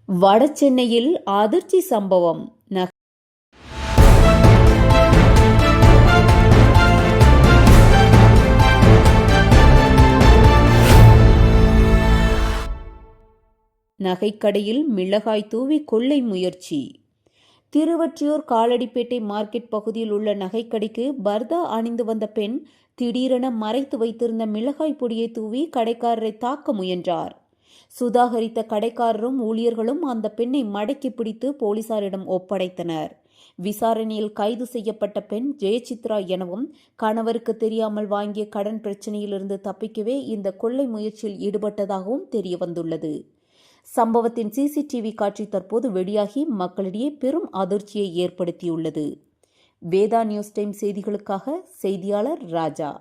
வடசென்னையில் அதிர்ச்சி சம்பவம். நகைக்கடையில் மிளகாய் தூவி கொள்ளை முயற்சி. திருவொற்றியூர் காலடிப்பேட்டை மார்க்கெட் பகுதியில் உள்ள நகைக்கடைக்கு பர்தா அணிந்து வந்த பெண் திடீரென மறைத்து வைத்திருந்த மிளகாய் பொடியை தூவி கடைக்காரரை தாக்க முயன்றார். சுதாகரித்த கடைக்காரரும் ஊழியர்களும் அந்த பெண்ணை மடக்கி பிடித்து போலீசாரிடம் ஒப்படைத்தனர். விசாரணையில் கைது செய்யப்பட்ட பெண் ஜெயசித்ரா எனவும் கணவருக்கு தெரியாமல் வாங்கிய கடன் பிரச்சனையிலிருந்து தப்பிக்கவே இந்த கொள்ளை முயற்சியில் ஈடுபட்டதாகவும் தெரியவந்துள்ளது. சம்பவத்தின் சிசிடிவி காட்சி தற்போது வெளியாகி மக்களிடையே பெரும் அதிர்ச்சியை ஏற்படுத்தியுள்ளது. வேதா நியூஸ் டைம் செய்திகளுக்காக செய்தியாளர் ராஜா.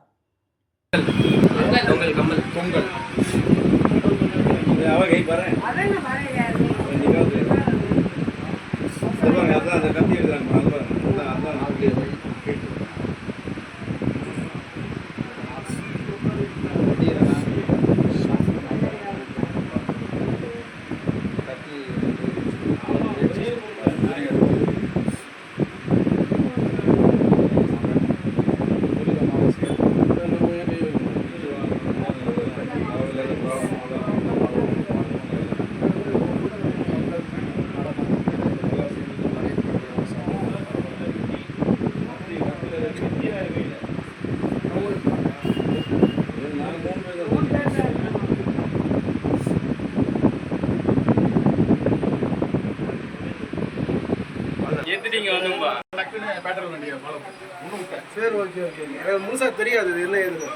சரி, ஓகே ஓகே. முழுசா தெரியாது என்ன ஏது.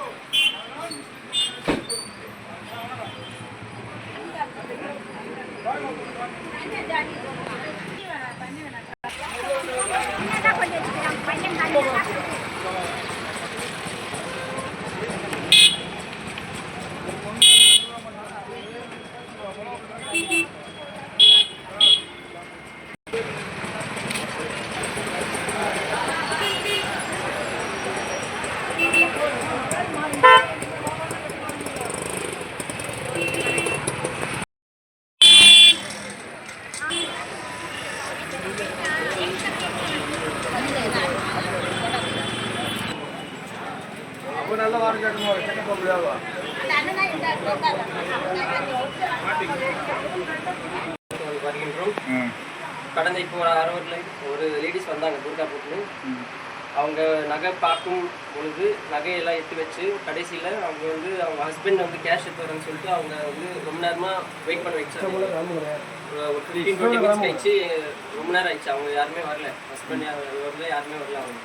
நல்ல வாரம் கேட்க முடியாதா? கடந்த இப்போ ஒரு லேடிஸ் வந்தாங்க துர்கா போட்டு. அவங்க நகை பார்க்கும் பொழுது நகையெல்லாம் எடுத்து வச்சு கடைசியில் அவங்க வந்து அவங்க ஹஸ்பண்ட் வந்து கேஷ் எடுத்து வரேன்னு சொல்லிட்டு அவங்க வந்து ரொம்ப நேரமாக வெயிட் பண்ண வச்சாங்க. ஒரு 15-20 மினிட்ஸ் கழிச்சு ரொம்ப நேரம் ஆயிடுச்சு. அவங்க யாருமே வரல, ஹஸ்பண்ட் வரல, யாருமே வரல. அவங்க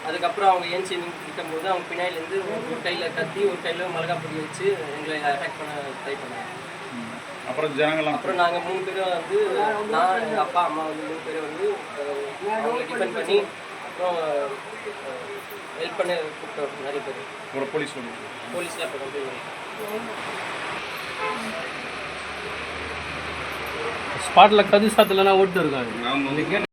அதுக்கப்புறம் அவங்க ஏஞ்சி நிற்கும்போது அவங்க பின்னாடிலேருந்து ஒரு கையில் கத்தி ஒரு கையில் மிளகா பொடி வச்சு எங்களை அட்டாக் பண்ண ட்ரை பண்ணாங்க. அப்புறம் நாங்கள் 3 பேரும் வந்து நான் எங்கள் அப்பா அம்மா வந்து 3 பேரும் வந்து அவங்களை டிஃபெண்ட் பண்ணி அப்புறம் ஹெல்ப் பண்ண கூப்பிட்டோம் நிறைய பேர். போலீஸில் இப்போ வந்து ஸ்பாட்டில் கது சாத்திலனா ஓட்டு இருக்காங்க.